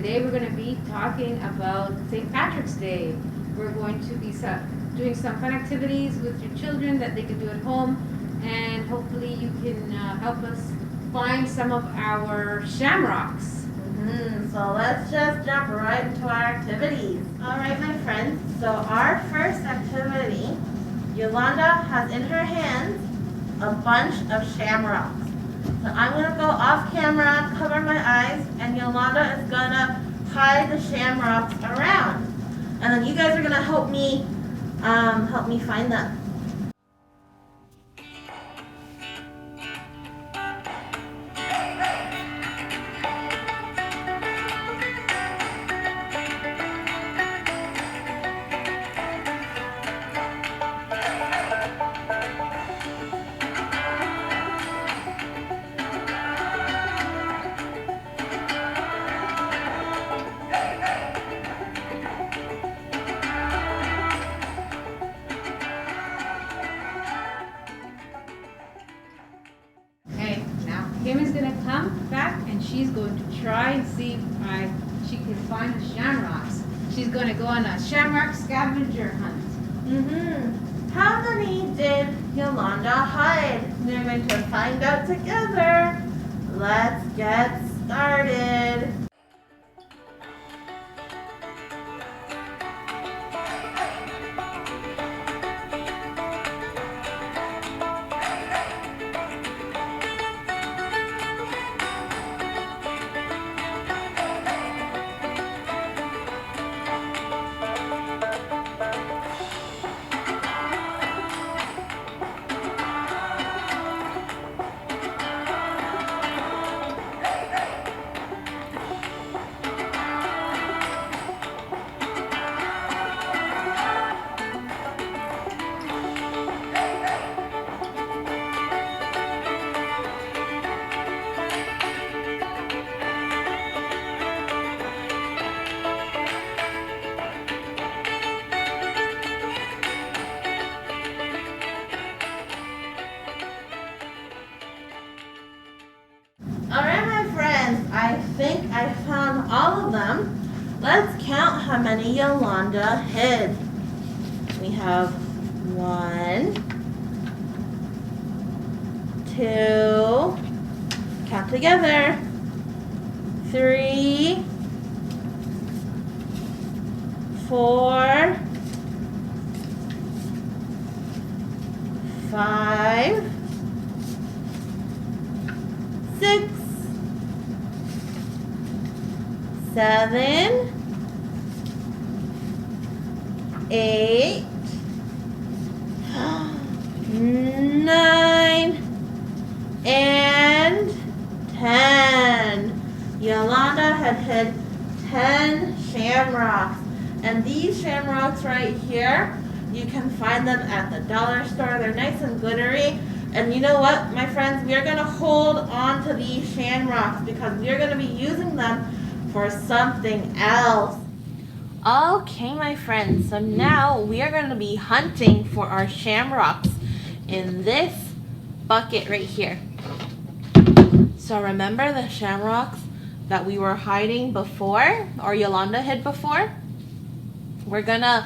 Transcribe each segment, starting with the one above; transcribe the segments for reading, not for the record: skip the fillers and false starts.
today we're going to be talking about St. Patrick's Day. We're going to be doing some fun activities with your children that they can do at home, and hopefully you can help us find some of our shamrocks. So let's just jump right into our activities. Alright, my friends, so our first activity, Yolanda has in her hands a bunch of shamrocks. So I'm going to go off camera, cover my eyes, and Yolanda is going to hide the shamrocks around. And then you guys are going to help me find them. Kim is going to come back and she's going to try and see if she can find the shamrocks. She's going to go on a shamrock scavenger hunt. How many did Yolanda hide? We're going to find out together. Let's get started. Alright, my friends, I think I found all of them. Let's count how many Yolanda hid. We have 1, 2, count together, 3, 4, 5, 6, 7, 8, 9, and 10. Yolanda had hid 10 shamrocks. And these shamrocks right here, you can find them at the dollar store. They're nice and glittery. And you know what, my friends? We are going to hold on to these shamrocks because we are going to be using them for something else. Okay, my friends, so now we are going to be hunting for our shamrocks in this bucket right here. So remember the shamrocks that we were hiding before, or Yolanda hid before? We're gonna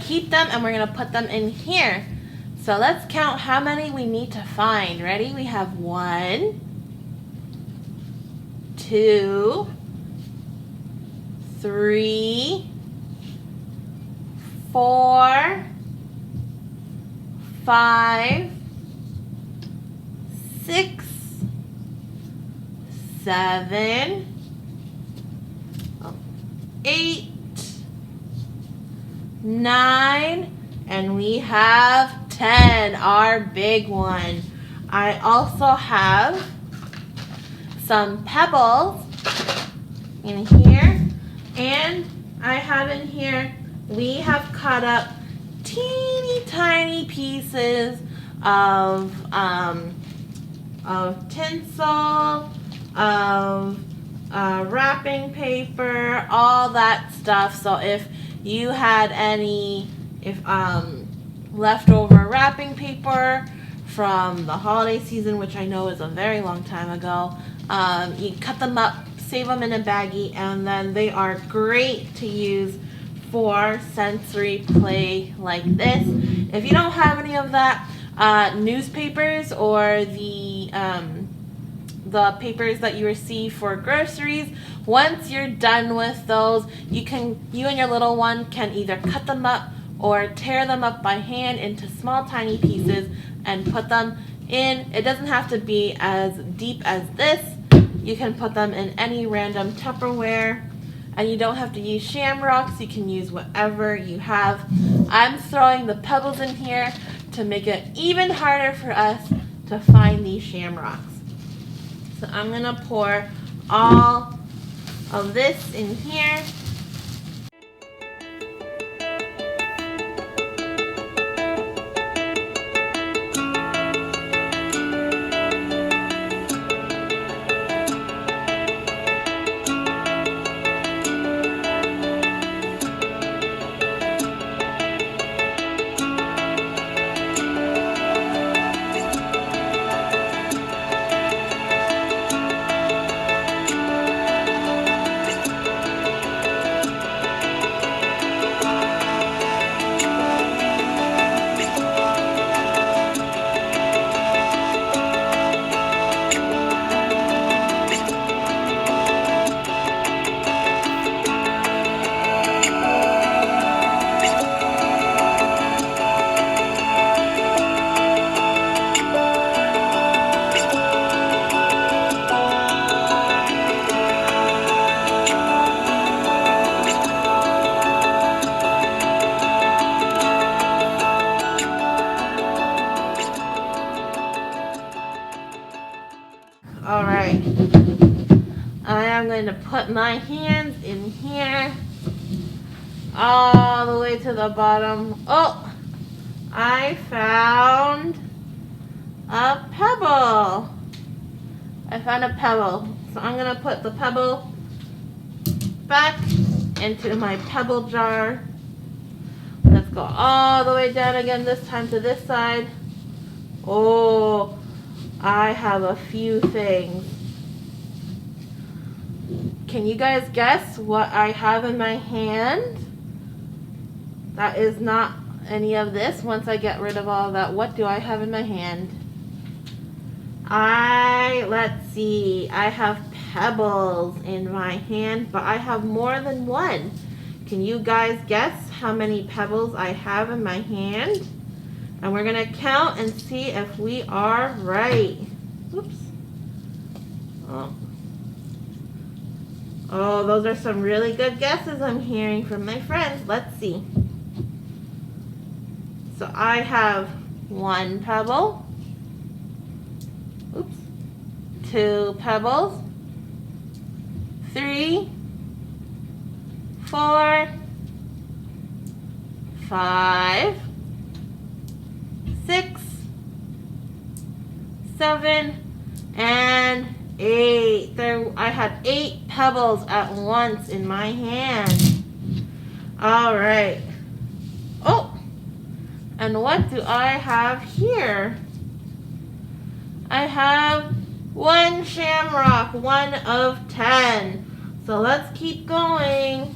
keep them and we're gonna put them in here. So let's count how many we need to find. Ready? We have 1, 2, 3, 4, 5, 6, 7, 8, 9, and we have 10, our big one. I also have some pebbles in here, and I have in here, we have cut up teeny tiny pieces of tinsel, of wrapping paper, all that stuff. So if you had any leftover wrapping paper from the holiday season, which I know is a very long time ago, you cut them up save them in a baggie, and then they are great to use for sensory play like this. If you don't have any of that, newspapers or the papers that you receive for groceries, once you're done with those, you and your little one can either cut them up or tear them up by hand into small tiny pieces and put them in. It doesn't have to be as deep as this. You can put them in any random Tupperware, and you don't have to use shamrocks. You can use whatever you have. I'm throwing the pebbles in here to make it even harder for us to find these shamrocks. So I'm gonna pour all of this in here. All right, I am going to put my hands in here all the way to the bottom. Oh, I found a pebble. I found a pebble. So I'm going to put the pebble back into my pebble jar. Let's go all the way down again, this time to this side. Oh, I have a few things. Can you guys guess what I have in my hand? That is not any of this. Once I get rid of all of that, what do I have in my hand? Let's see. I have pebbles in my hand, but I have more than one. Can you guys guess how many pebbles I have in my hand? And we're going to count and see if we are right. Oops. Oh, those are some really good guesses I'm hearing from my friends. Let's see. So I have one pebble. Oops. 2 pebbles. 3, 4, 5, 6, 7, and 8. I had 8 pebbles at once in my hand. All right. Oh, and what do I have here? I have 1 shamrock, 1 of 10. So let's keep going.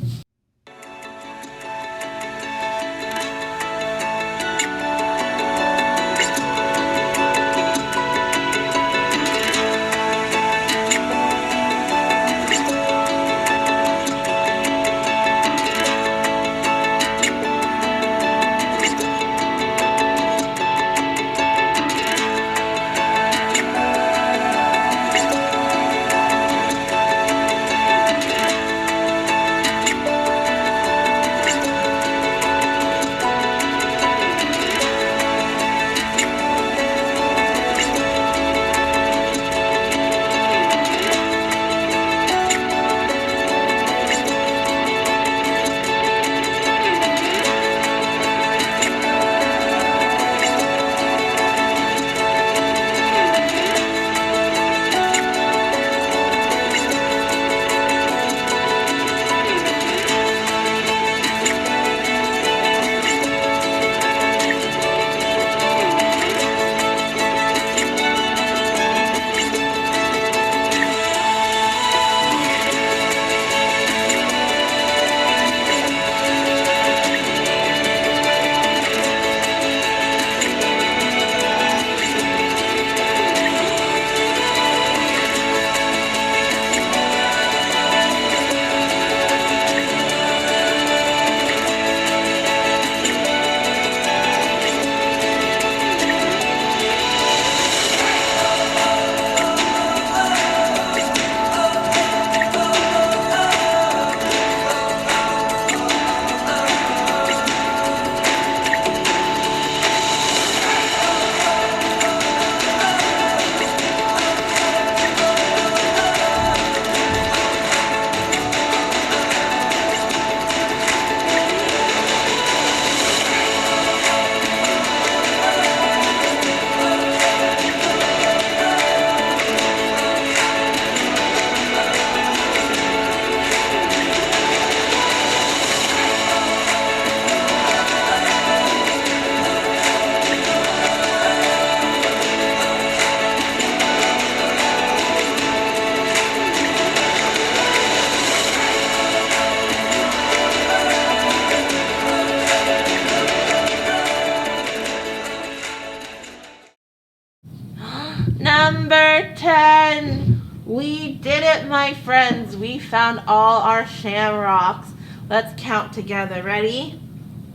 Number 10. We did it, my friends. We found all our shamrocks. Let's count together. Ready?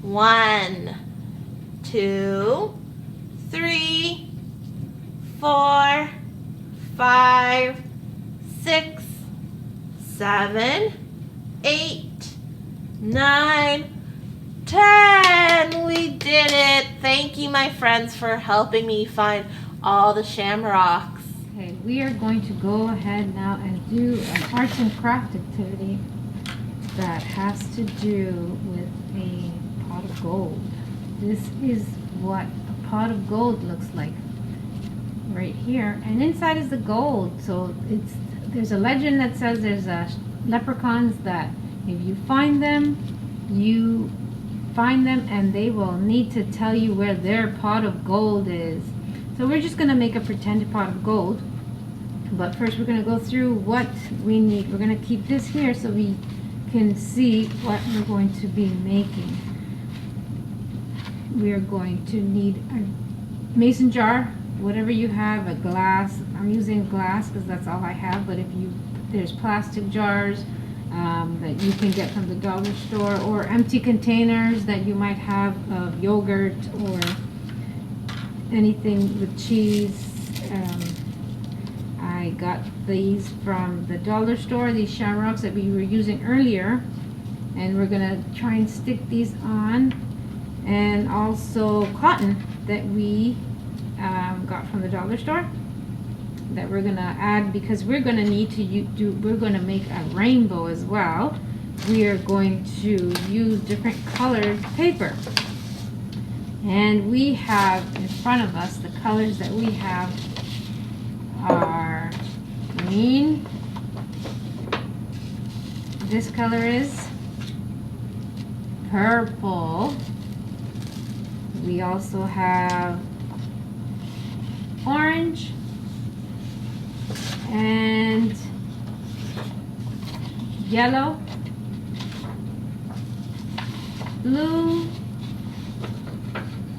1, 2, 3, 4, 5, 6, 7, 8, 9, 10. We did it. Thank you, my friends, for helping me find all the shamrocks. Okay, we are going to go ahead now and do an arts and craft activity that has to do with a pot of gold. This is what a pot of gold looks like right here, and inside is the gold. So there's a legend that says there's leprechauns that if you find them and they will need to tell you where their pot of gold is. So we're just going to make a pretend pot of gold, but first we're going to go through what we need. We're going to keep this here so we can see what we're going to be making. We are going to need a mason jar, whatever you have, a glass. I'm using glass because that's all I have, but there's plastic jars that you can get from the dollar store, or empty containers that you might have of yogurt or anything with cheese. I got these from the dollar store, these shamrocks that we were using earlier, and we're gonna try and stick these on, and also cotton that we got from the dollar store that we're gonna add because we're gonna need to we're gonna make a rainbow as well. We are going to use different colored paper, and we have in front of us the colors that we have are green. This color is purple. We also have orange and yellow, blue,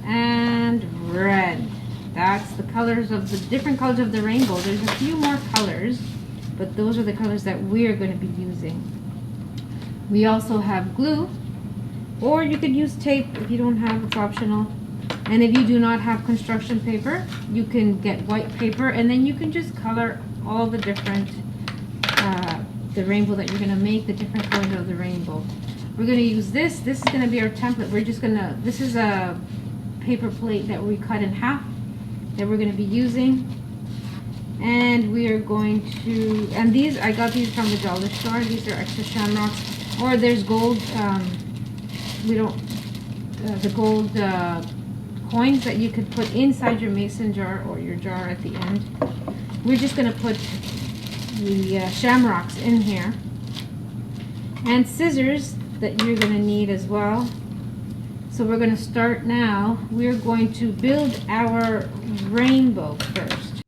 and red. That's the colors of the different colors of the rainbow. There's a few more colors, but those are the colors that we're going to be using. We also have glue, or you could use tape if you don't have, it's optional. And if you do not have construction paper, you can get white paper, and then you can just color all the different, the rainbow that you're going to make, the different colors of the rainbow. We're going to use this. This is going to be our template. This is a paper plate that we cut in half that we're going to be using. And we are going to, and these, I got these from the dollar store. These are extra shamrocks. Or there's gold, the gold coins that you could put inside your mason jar or your jar at the end. We're just going to put the shamrocks in here. And scissors that you're going to need as well. So we're going to start now. We're going to build our rainbow first.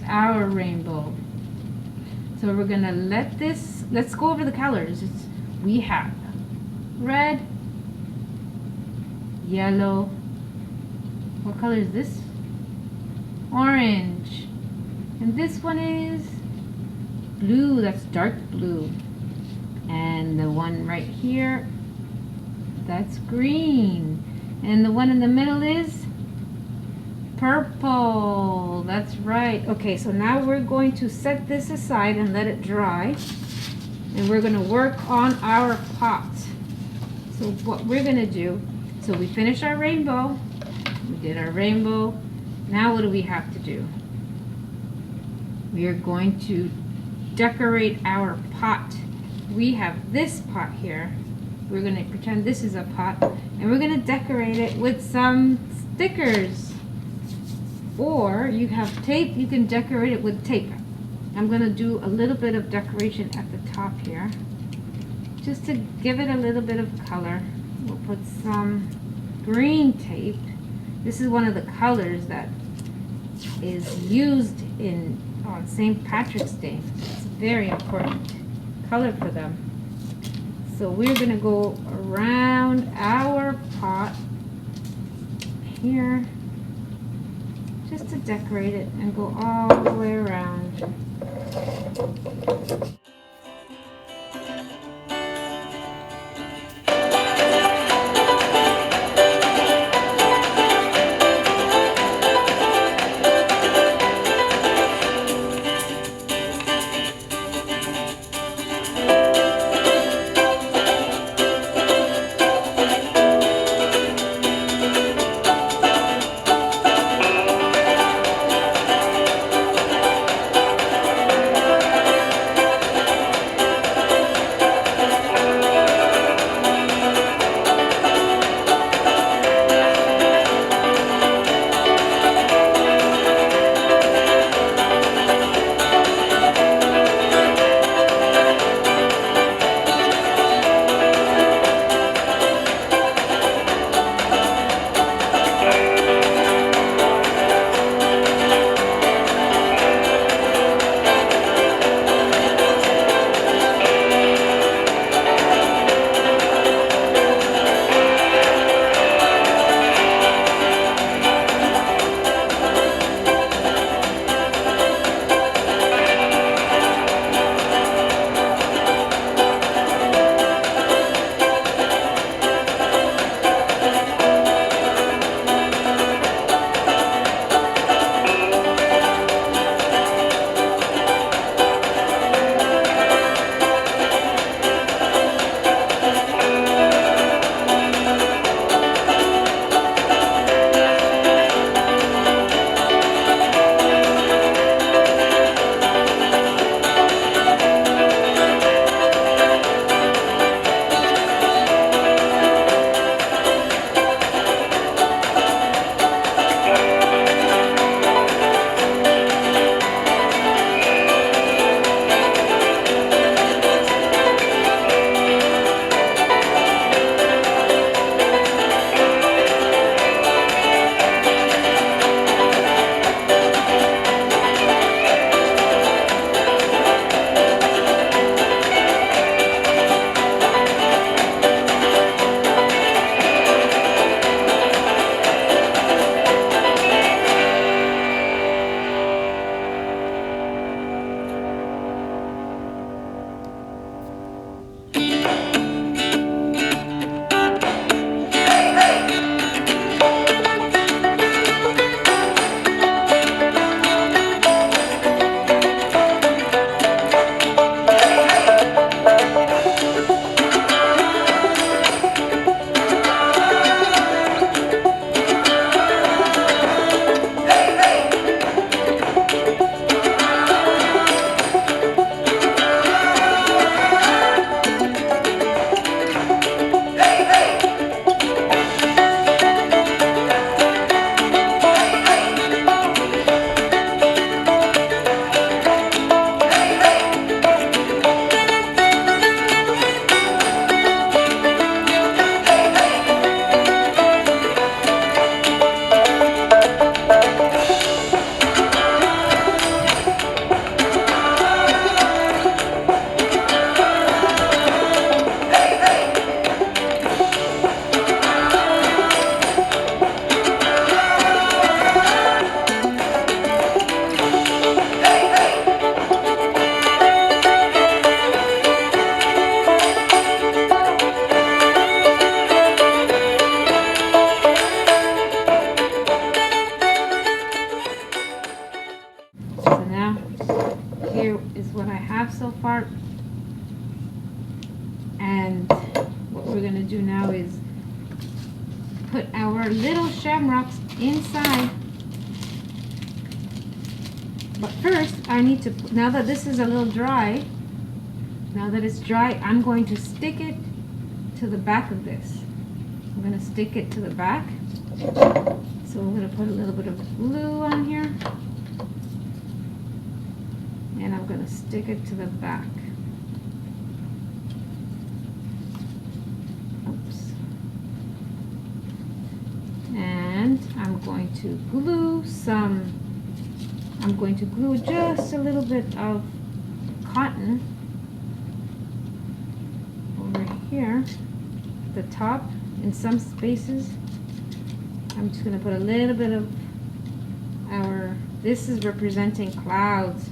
our rainbow. So we're gonna let's go over the colors. We have red, yellow. What color is this? Orange. And this one is blue, that's dark blue. And the one right here, that's green. And the one in the middle is purple. That's right. Okay, so now we're going to set this aside and let it dry. And we're going to work on our pot. So what we're going to do, so we finished our rainbow. We did our rainbow. Now what do we have to do? We are going to decorate our pot. We have this pot here. We're going to pretend this is a pot, and we're going to decorate it with some stickers. Or you have tape, you can decorate it with tape. I'm going to do a little bit of decoration at the top here, just to give it a little bit of color. We'll put some green tape. This is one of the colors that is used on St. Patrick's Day. It's a very important color for them. So we're going to go around our pot here, just to decorate it and go all the way around. what I have so far. And what we're gonna do now is put our little shamrocks inside. But first, I need to, now that this is a little dry, now that it's dry, I'm going to stick it to the back of this. I'm gonna stick it to the back. So I'm gonna put a little bit of glue on here. And I'm gonna stick it to the back. Oops. And I'm going to glue just a little bit of cotton over here, the top, in some spaces. I'm just gonna put a little bit of this is representing clouds.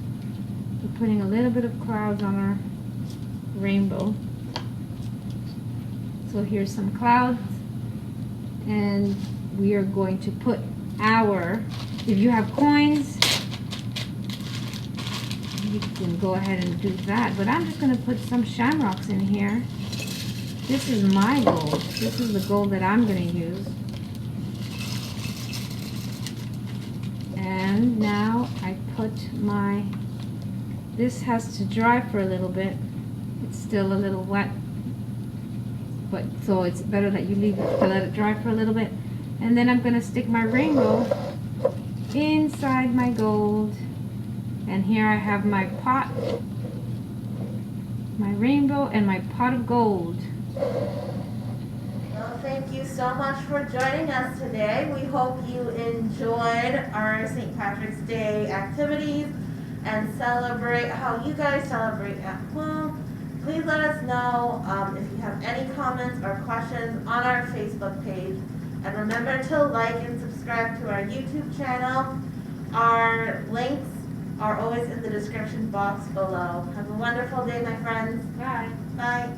We're putting a little bit of clouds on our rainbow. So here's some clouds, and we are going to put if you have coins, you can go ahead and do that, but I'm just going to put some shamrocks in here. This is my gold. This is the gold that I'm going to use. And now I put this has to dry for a little bit. It's still a little wet, but so it's better that you leave it to let it dry for a little bit. And then I'm going to stick my rainbow inside my gold. And here I have my pot, my rainbow, and my pot of gold. Well, thank you so much for joining us today. We hope you enjoyed our St. Patrick's Day activities and celebrate how you guys celebrate at home. Please let us know if you have any comments or questions on our Facebook page. And remember to like and subscribe to our YouTube channel. Our links are always in the description box below. Have a wonderful day, my friends. Bye. Bye.